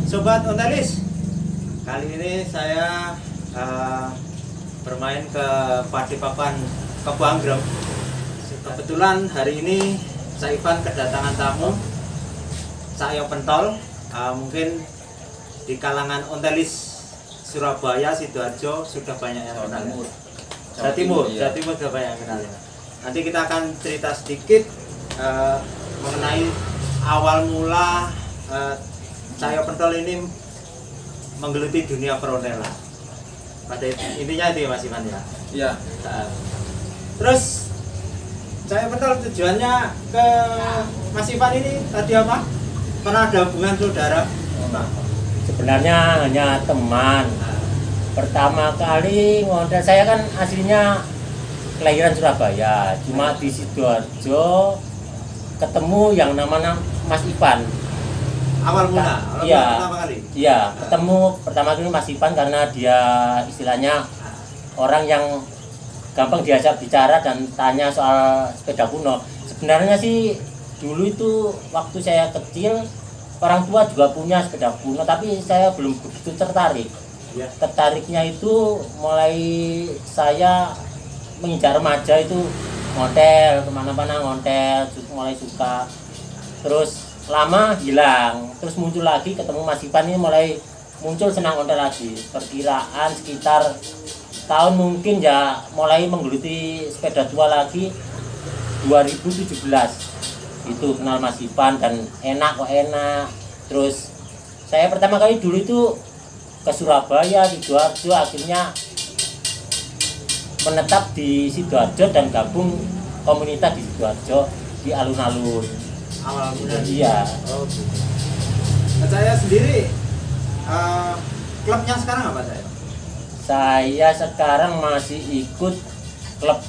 Sobat Ontelis, kali ini saya bermain ke Padepokan Kebanggrem. Kebetulan hari ini Cak Ivan kedatangan tamu, Cak Yo Pentol. Mungkin di kalangan Ontelis Surabaya, Sidoarjo sudah banyak yang kenal. Jawa Timur sudah banyak yang kenal. Nanti kita akan cerita sedikit mengenai awal mula Cak Yo Pentol ini menggeluti dunia perontelan. Pada intinya itu ya Mas Ivan ya. Iya. Terus Cak Yo Pentol tujuannya ke Mas Ivan ini tadi apa? Pernah ada hubungan saudara? Sebenarnya hanya teman. Pertama kali ngontel, saya kan aslinya kelahiran Surabaya, cuma di Sidoarjo ketemu yang namanya Mas Ivan. Awal mula, Iya, pertama kali? Iya, ketemu pertama kali Mas Ivan karena dia istilahnya orang yang gampang diajak bicara dan tanya soal sepeda kuno. Sebenarnya sih dulu itu waktu saya kecil orang tua juga punya sepeda kuno, tapi saya belum begitu tertarik. Ya. Tertariknya itu mulai saya menginjak remaja itu ngontel, kemana-mana ngontel, mulai suka. Terus lama hilang, terus muncul lagi, ketemu Mas Ivan ini mulai muncul senang ngontel lagi. Perkiraan sekitar tahun mungkin ya mulai menggeluti sepeda tua lagi 2017. Itu kenal Mas Ivan dan enak kok enak. Terus saya pertama kali dulu itu ke Surabaya, Sidoarjo, akhirnya menetap di Sidoarjo dan gabung komunitas di Sidoarjo di alun-alun. Awal mula. Iya. Oh, gitu. Nah, saya sendiri klubnya sekarang apa saya? Saya sekarang masih ikut klub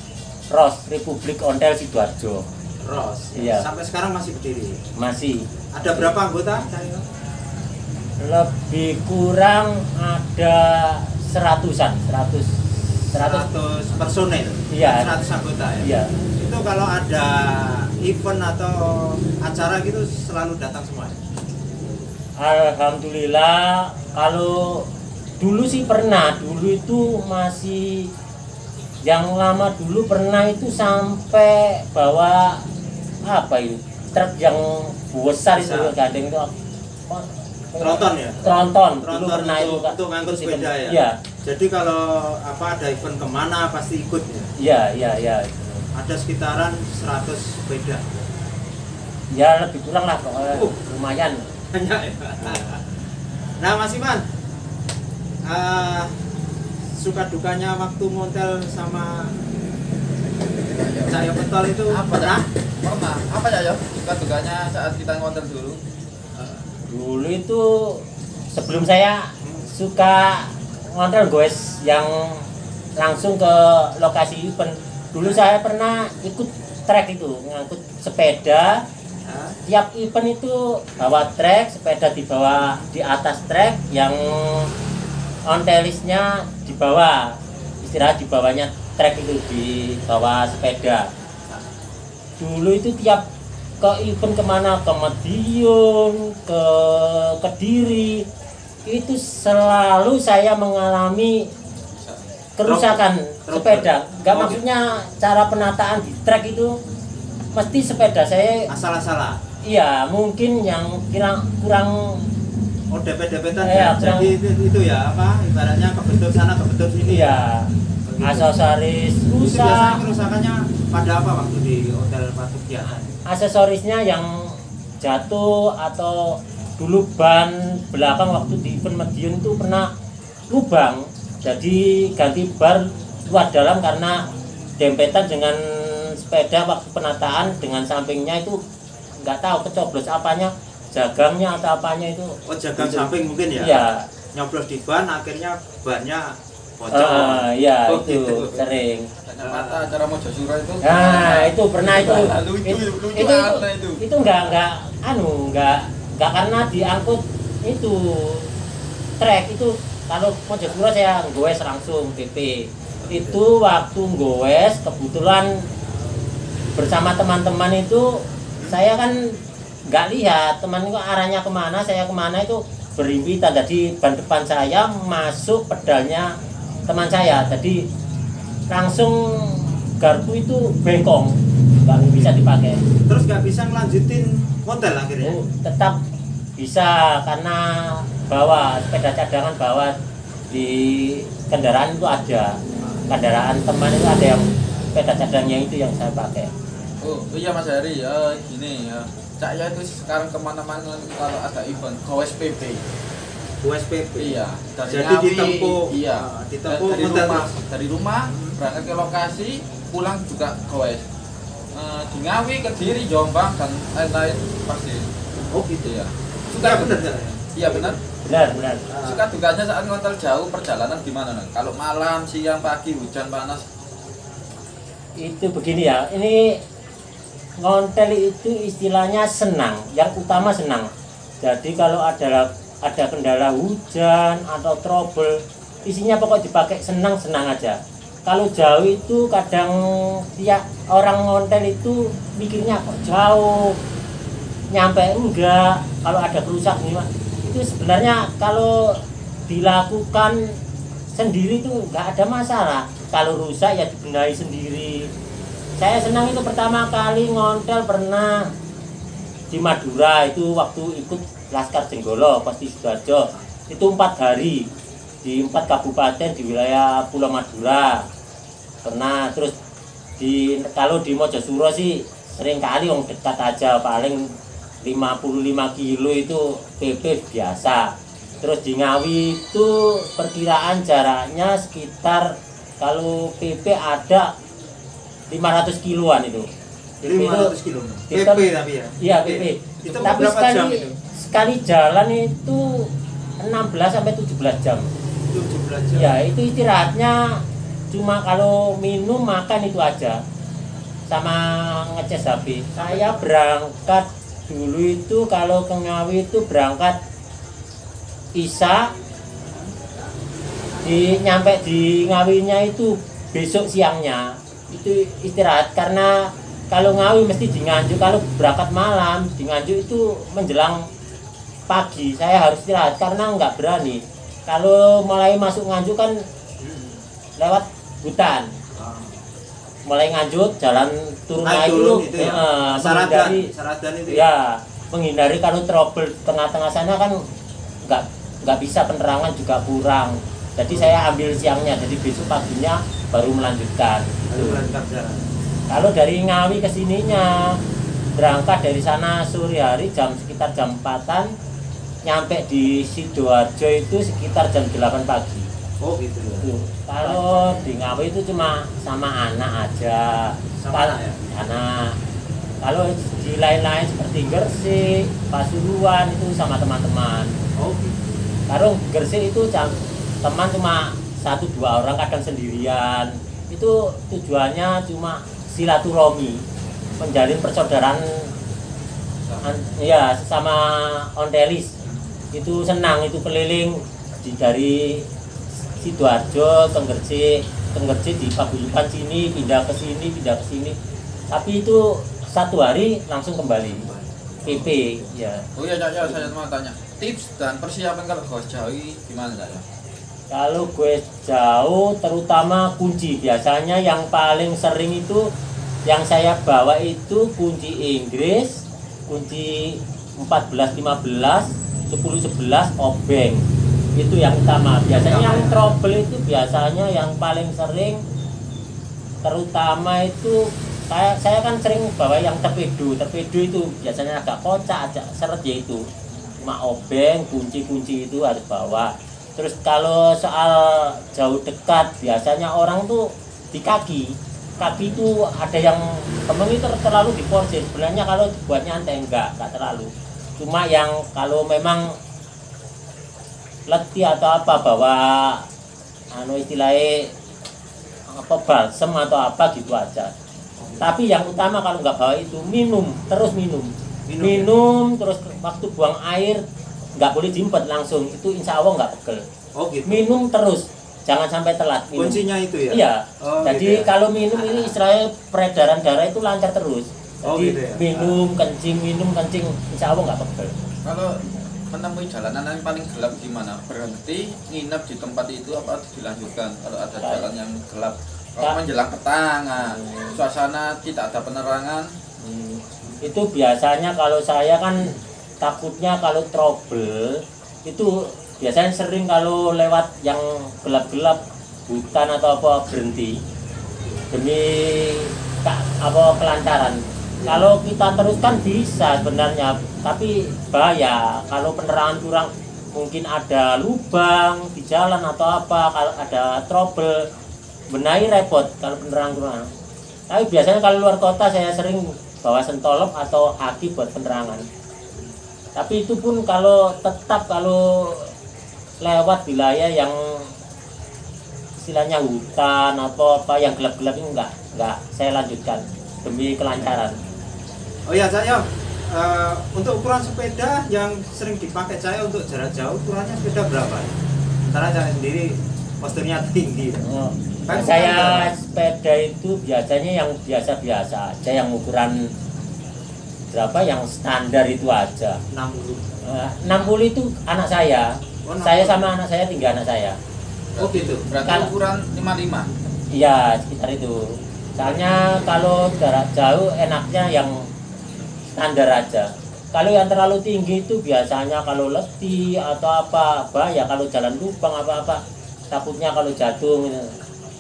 ROS, Republik Ontel Sidoarjo. ROS. Iya. Sampai sekarang masih berdiri. Masih. Ada berapa anggota? Lebih kurang ada 100-an, 100 personel. Iya. 100 anggota ya. Iya. Itu kalau ada event atau acara gitu selalu datang semua. Alhamdulillah, kalau dulu sih pernah, dulu itu masih yang lama dulu pernah itu sampai bawa apa itu truk yang besar itu gandeng itu Tronton ya? Tronton dulu Tronton pernah itu untuk ngangkut sepeda ya? Iya. Jadi kalau apa ada event kemana pasti ikut ya? Iya. Ada sekitaran 100 sepeda. Ya lebih kurang lah, lumayan. Banyak ya? Nah Mas Ivan, suka dukanya waktu montel sama Cak Yo Pentol itu Pernah. Apa ya? Suka dukanya saat kita ngontel dulu. Dulu itu sebelum saya suka ngontel goes yang langsung ke lokasi event. Dulu saya pernah ikut trek itu, ngangkut sepeda. Tiap event itu bawa trek, sepeda dibawa di atas trek, yang ontelisnya di bawah, istirahat di bawahnya trek itu di bawah sepeda. Dulu itu tiap ke event kemana, ke Madiun, ke Kediri, itu selalu saya mengalami kerusakan sepeda. Enggak maksudnya cara penataan di trek itu mesti sepeda saya asal-asalan. Iya, mungkin yang kurang Oh, depet-depetan ya, ya. Jadi itu ya apa? Ibaratnya kebentur sana kebentur sini. Iya. Aksesoris Itu rusak. biasanya kerusakannya pada apa waktu di hotel Patuk Kiatan? Aksesorisnya yang jatuh atau dulu ban belakang waktu di event Madiun itu pernah lubang. Jadi ganti bar luar dalam karena dempetan dengan sepeda waktu penataan dengan sampingnya itu nggak tahu kecoblos apanya, jagangnya atau apanya itu. Oh, jagang samping mungkin ya? Iya. Nyoblos di ban akhirnya bannya bocor. Iya, Oh, itu gitu. sering. Ternyata acara Mojosuro itu. Nah, itu pernah itu. Lucu itu ada itu. Itu enggak karena diangkut itu trek itu. Kalau Mojosuro saya goes langsung PP. Itu waktu goes kebetulan bersama teman-teman itu saya kan nggak lihat teman itu arahnya kemana, saya kemana itu berhimpitan, jadi ban depan saya masuk pedalnya teman saya, jadi langsung garpu itu bengkong, nggak bisa dipakai. Terus nggak bisa ngelanjutin model akhirnya? Tetap bisa karena bawa sepeda cadangan, bawa di kendaraan itu ada, kendaraan teman itu ada yang sepeda cadangnya itu yang saya pakai. Oh iya Mas Heri, gini ya, saya itu sekarang kemana-mana kalau ada event OSPP. USPP. Iya, dari Jadi Ngawi, ditempuh, iya, ditempuh dari model rumah, terus. dari rumah berangkat ke lokasi, pulang juga goes. Di Ngawi, Kediri, Jombang dan lain-lain pasti. Oh gitu Iya. ya, benar ya. Iya benar. Benar. Suka dukanya saat ngontel jauh perjalanan gimana nih? Kalau malam, siang, pagi, hujan, panas. Itu begini ya, ini ngontel itu istilahnya senang, yang utama senang. Jadi kalau ada kendala hujan atau trouble, isinya pokok dipakai senang aja. Kalau jauh itu kadang tiap orang ngontel itu mikirnya kok jauh, nyampe enggak, kalau ada kerusakan gimana. Itu sebenarnya kalau dilakukan sendiri itu nggak ada masalah. Kalau rusak ya dibenahi sendiri. Saya senang itu pertama kali ngontel pernah di Madura, itu waktu ikut Laskar Jenggolo Pasti Sidoarjo, itu 4 hari di 4 kabupaten di wilayah Pulau Madura pernah. Terus kalau di Mojosuro sih sering kali yang dekat aja, paling 55 kilo itu PP biasa. Terus di Ngawi itu perkiraan jaraknya sekitar kalau PP ada 500 kiloan itu. Jadi 500 kilo. Kita- PP tapi ya. Iya PP. Itu Tapi berapa jam itu? sekali jalan itu 16 sampai 17 jam. 17 jam. Ya itu istirahatnya cuma kalau minum makan itu aja, sama ngecas HP. Saya berangkat dulu itu kalau ke Ngawi itu berangkat Isya, nyampe di Ngawinya itu besok siangnya. Itu istirahat karena kalau Ngawi mesti di Nganjuk, kalau berangkat malam di Nganjuk itu menjelang pagi saya harus istirahat karena nggak berani. Kalau mulai masuk Nganjuk kan lewat hutan, mulai Nganjuk jalan turun Naik naik turun itu, itu ya. Saradan itu ya. ya menghindari kalau trouble tengah-tengah sana kan nggak bisa, penerangan juga kurang. Jadi saya ambil siangnya, jadi besok paginya baru melanjutkan. Lalu berangkat jalan. Kalau dari Ngawi ke sininya berangkat dari sana sore hari sekitar jam 4-an, nyampe di Sidoarjo itu sekitar jam 8 pagi. Oh gitu ya. Tuh. Kalau di Ngawi itu cuma sama anak aja. Sama anak ya? Anak. Kalau di lain-lain seperti Gresik, Pasuruan itu sama teman-teman. Oh gitu. Kalau Gresik itu teman cuma 1-2 orang, kadang sendirian. Itu tujuannya cuma silaturahmi, menjalin persaudaraan ya sama ontelis. Itu senang, itu keliling dari Sidoarjo ke Gresik di paguyuban sini, pindah ke sini. Tapi itu 1 hari langsung kembali PP ya. Oh iya Cak, ya, saya mau tanya tips dan persiapan kalau goes jauh gimana Cak ya? Kalau gue jauh, terutama kunci, biasanya yang paling sering itu yang saya bawa itu kunci Inggris, kunci 14, 15, 10, 11, obeng. Itu yang utama. Biasanya yang trouble itu biasanya yang paling sering, terutama itu saya kan sering bawa yang torpedo itu biasanya agak kocak, agak seret, ya itu cuma obeng, kunci itu harus bawa. Terus kalau soal jauh dekat, biasanya orang tuh di kaki itu ada yang temen itu terlalu diporsir. Sebenarnya kalau buat nyantai enggak terlalu. Cuma yang kalau memang letih atau apa, bawa istilahnya apa, balsem atau apa gitu aja. Tapi yang utama kalau nggak bawa itu terus minum, terus waktu buang air nggak boleh jimpet langsung, itu insya Allah nggak pegel. Oh gitu. Minum terus, jangan sampai telat minum. Kuncinya itu ya? Iya. Oh, Jadi gitu ya? kalau minum ini istilahnya peredaran darah itu lancar terus. Jadi Oh, gitu ya? minum kencing, insya Allah nggak pegel. Kalau menemui jalanan yang paling gelap gimana? Berhenti, nginep di tempat itu apa dilanjutkan? Kalau ada jalan yang gelap, kalau menjelang petang, suasana tidak ada penerangan. Itu biasanya kalau saya kan takutnya kalau trouble itu biasanya sering kalau lewat yang gelap-gelap hutan atau apa berhenti demi kelancaran. Kalau kita teruskan bisa sebenarnya, tapi bahaya kalau penerangan kurang, mungkin ada lubang di jalan atau apa, kalau ada trouble benahi repot kalau penerangan kurang. Tapi biasanya kalau luar kota saya sering bawa sentolop atau aki buat penerangan. Tapi itu pun kalau lewat wilayah yang istilahnya hutan atau apa yang gelap-gelap ini enggak saya lanjutkan demi kelancaran. Oh ya saya untuk ukuran sepeda yang sering dipakai saya untuk jarak jauh, ukurannya sepeda berapa? Sementara saya sendiri posturnya tinggi. Saya sepeda itu biasanya yang biasa-biasa aja, yang ukuran berapa yang standar itu aja. 60. 60 itu anak saya. Oh, saya sama anak saya, 3 anak saya. Oh gitu. Berarti ukuran 55. Iya, sekitar itu. Soalnya kalau jarak jauh enaknya yang standar aja. Kalau yang terlalu tinggi itu biasanya kalau letih atau apa, bahaya kalau jalan lubang apa-apa. Takutnya kalau jatuh gitu.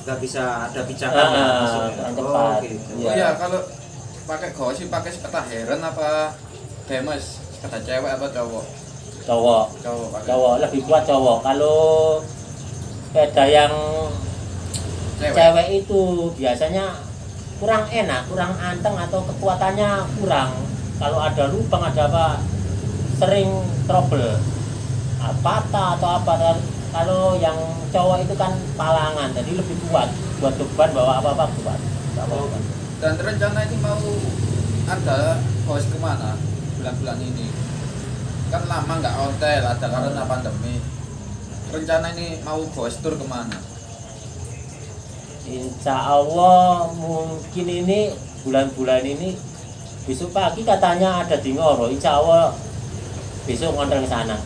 Nggak bisa ada pijakan kurang cepat. Gitu. Oh iya, kalau pakai gos sih pakai sepeda Heron apa Demes? Sepeda cewek apa cowok? Cowok. Cowok lebih kuat cowok. Kalau sepeda yang cewek itu biasanya kurang enak, kurang anteng atau kekuatannya kurang. Kalau ada lubang ada apa sering trouble, patah atau apa. Kalau yang cowok itu kan palangan, jadi lebih kuat buat beban bawa apa-apa kuat. Dan rencana ini mau ada bos kemana bulan-bulan ini? Kan lama nggak hotel, ada karena pandemi. Rencana ini mau bos tur kemana? Insya Allah mungkin ini bulan-bulan ini besok pagi katanya ada di Ngoro. Insya Allah besok ngontrol ke sana.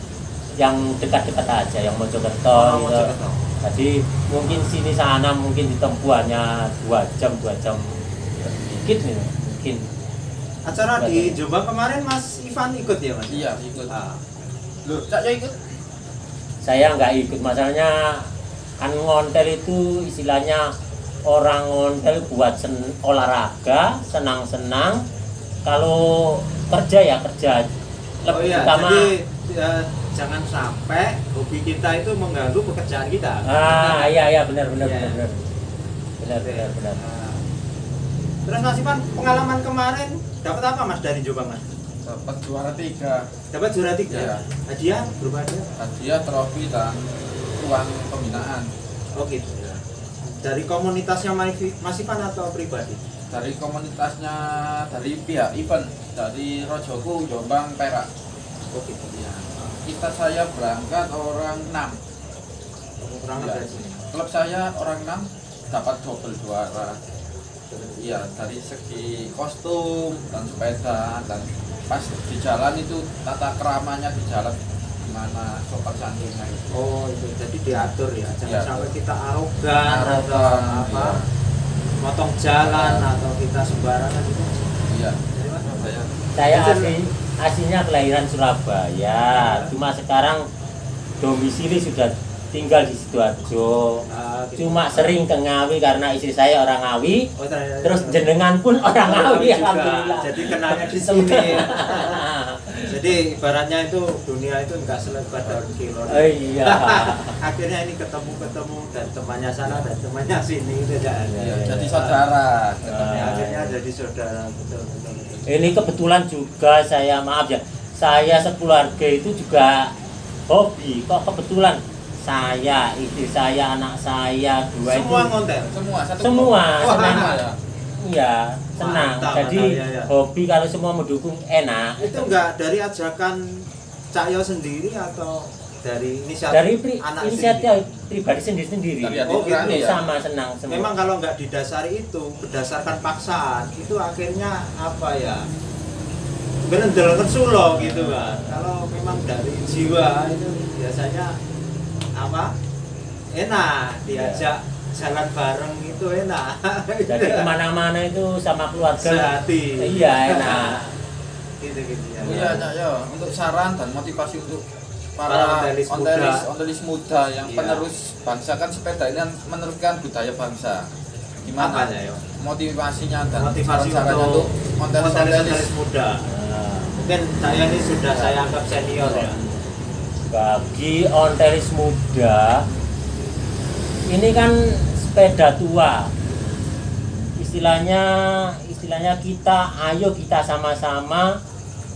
Yang dekat-dekat aja, yang Mojokerto. Gitu. Jadi mungkin sini sana mungkin ditempuh hanya 2 jam dikit nih mungkin. Acara di Jombang kemarin Mas Ivan ikut ya Mas? Iya ikut. Loh, Cak ikut? Saya nggak ikut, masalahnya kan ngontel itu istilahnya orang ngontel buat olahraga, senang-senang. Kalau kerja ya kerja. Lebih utama. Jadi jangan sampai hobi kita itu mengganggu pekerjaan kita. Iya benar. Ya. Benar. Terus Mas Ivan, pengalaman kemarin dapat apa Mas dari Jombang Mas? Dapat juara 3. Dapat juara 3. Iya. Hadiah berupa hadiah? Hadiah, trofi dan uang pembinaan. Oh gitu. Dari komunitasnya Mas Ivan atau pribadi? Dari komunitasnya, dari pihak event, dari Rojoku, Jombang, Perak. Oh gitu. Ya. Saya berangkat orang 6. Kurang Ya. Klub saya orang 6 dapat double juara. Iya, dari segi kostum dan sepeda dan pas di jalan itu tata keramanya di jalan gimana sopan santunnya itu. Oh itu jadi diatur ya, jangan Ya, sampai kita arogan atau apa, iya. motong jalan atau kita sembarangan itu. Iya. Dari mana? Saya Saya aslinya kelahiran Surabaya, cuma sekarang domisili sudah tinggal di Sidoarjo. Gitu. Cuma sering ke Ngawi karena istri saya orang Ngawi. Oh, Terus jenengan pun orang Ngawi, juga. alhamdulillah. Jadi kenalnya di sini. Jadi ibaratnya itu dunia itu enggak selebar daun kilo. Oh, iya. Akhirnya ini ketemu dan temannya sana dan temannya sini itu aja. iya, jadi saudara. Akhirnya jadi saudara betul. Ini kebetulan juga saya maaf ya, saya sekeluarga itu juga hobi. Kok kebetulan saya, istri saya, anak saya, 2 itu Semua ngontel. semua Wah, senang. ya. Iya, senang. Mantap, Jadi ya. hobi kalau semua mendukung enak. Itu enggak dari ajakan Cak Yo sendiri atau dari inisiatif Dari anak inisiatif pribadi sendiri-sendiri. Dari Oh, gitu ya. Sama senang semua. Memang kalau nggak didasari itu berdasarkan paksaan itu akhirnya apa ya? Bener-bener sulo gitu kan. Kalau memang dari jiwa itu biasanya apa enak diajak jalan bareng itu enak. Jadi kemana-mana itu sama keluarga. Sehati. Iya enak. Gitu ya. Iya, Cak, ya. Untuk saran dan motivasi untuk Para para ontelis ontelis muda yang Iya. penerus bangsa, kan sepeda ini kan meneruskan budaya bangsa. Apa, Gimana Cak, yo? motivasinya dan Motivasi saran-sarannya untuk ontelis ontelis muda. Nah, Mungkin saya ini sudah saya anggap senior ya. bagi ontelis muda ini kan sepeda tua. Istilahnya ayo kita sama-sama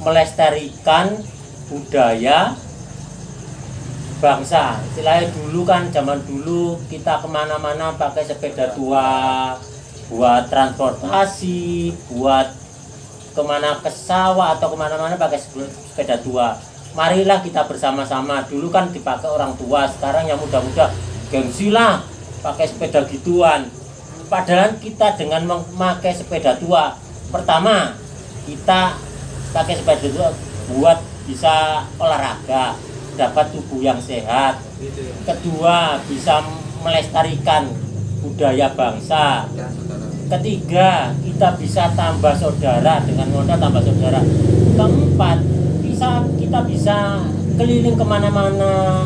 melestarikan budaya bangsa. Istilahnya dulu kan, zaman dulu kita kemana-mana pakai sepeda tua buat transportasi, buat kemana ke sawah atau kemana-mana pakai sepeda tua. Marilah kita bersama-sama. Dulu kan dipakai orang tua, sekarang yang muda-muda gengsi lah pakai sepeda gituan. Padahal kita dengan memakai sepeda tua, pertama kita pakai sepeda tua buat bisa olahraga, dapat tubuh yang sehat. Gitu ya. Kedua, bisa melestarikan budaya bangsa. Ya, saudara. Ketiga, kita bisa tambah saudara, dengan modal tambah saudara. Keempat, kita bisa keliling kemana-mana,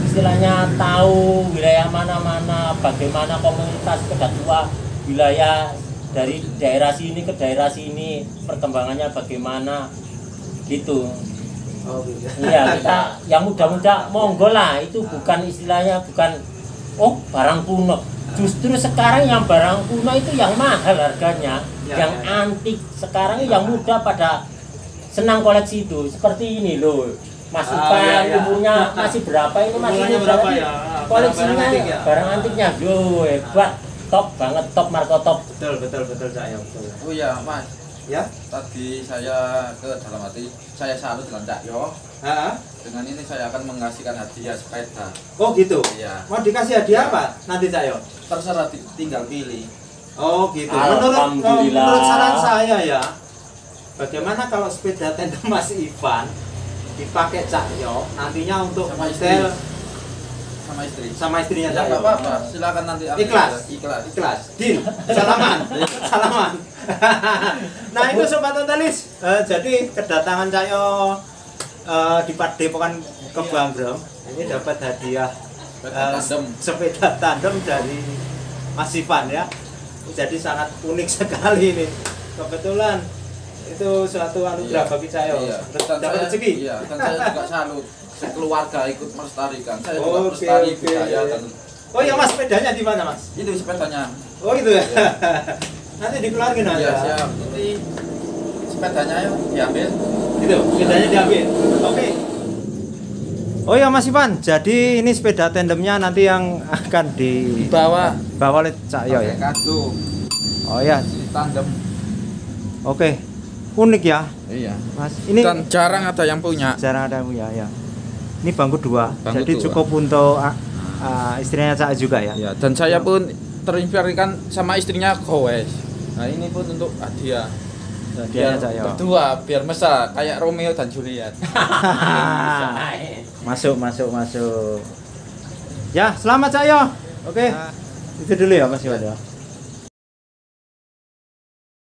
istilahnya tahu wilayah mana-mana, bagaimana komunitas sepeda tua wilayah dari daerah sini ke daerah sini, perkembangannya bagaimana gitu. Oh gitu. Iya, kita yang muda-muda monggo lah, itu bukan istilahnya bukan barang kuno. Justru sekarang yang barang kuno itu yang mahal harganya, Ya, yang ya. antik. Sekarang yang muda pada senang koleksi itu. Seperti ini loh. Mas Ipan iya, iya. umurnya masih berapa ini? Masih Umurnya ini berapa berarti ya? koleksinya Barang antik ya? barang antiknya hebat, top banget, top Marco top. Betul saya betul. Oh iya, Mas. Ya? Tadi saya ke dalam hati, saya salut dengan Cak Yo. Heeh. Dengan ini saya akan mengasihkan hadiah sepeda. Oh gitu. Iya. Mau dikasih hadiah apa nanti Cak Yo? Terserah, tinggal pilih. Oh gitu. Alhamdulillah. Menurut saran saya ya, bagaimana kalau sepeda tandem Mas Ivan dipakai Cak Yo nantinya untuk Sama hotel Sama istri. sama istrinya Ya, Cak Yo? nggak apa-apa. Silakan nanti ambil. Ikhlas? Ikhlas. Ikhlas. Din, salaman. Salaman. Nah itu Sobat Ontelis, jadi kedatangan Cak Yo di Padepokan Kebanggrem ini dapat hadiah Sepeda tandem. sepeda tandem dari Mas Ivan ya. Jadi sangat unik sekali ini. Kebetulan itu suatu anugerah Iya. bagi saya. Iya. Dapat rezeki. Iya, dan saya juga salut. Sekeluarga ikut melestarikan. Saya juga Oke, melestari oke. budaya dan Oh iya Mas, sepedanya di mana Mas? itu sepedanya. Oh itu ya. Iya. Nanti dikeluarkan aja. Iya, siap. Ini sepedanya yuk diambil. Itu, sepedanya diambil. Oke. Oh ya Mas Ivan, jadi ini sepeda tandemnya nanti yang akan Bawa oleh Cak Yo ya. pakai kado Oh ya, tandem. oke. Unik ya, Iya. Mas. Ini Dan jarang ada yang punya. jarang ada yang punya ya. Ini bangku dua, Bangku jadi dua. cukup untuk istrinya Cak juga ya. Ya, dan saya pun terinspirasikan sama istrinya Gowes. Nah, ini pun untuk hadiah. Hadiahnya Cak Yo. Berdua biar mesra kayak Romeo dan Juliet. Masuk. Ya, selamat Cak Yo. Oke. Itu dulu ya Mas Iwan ya.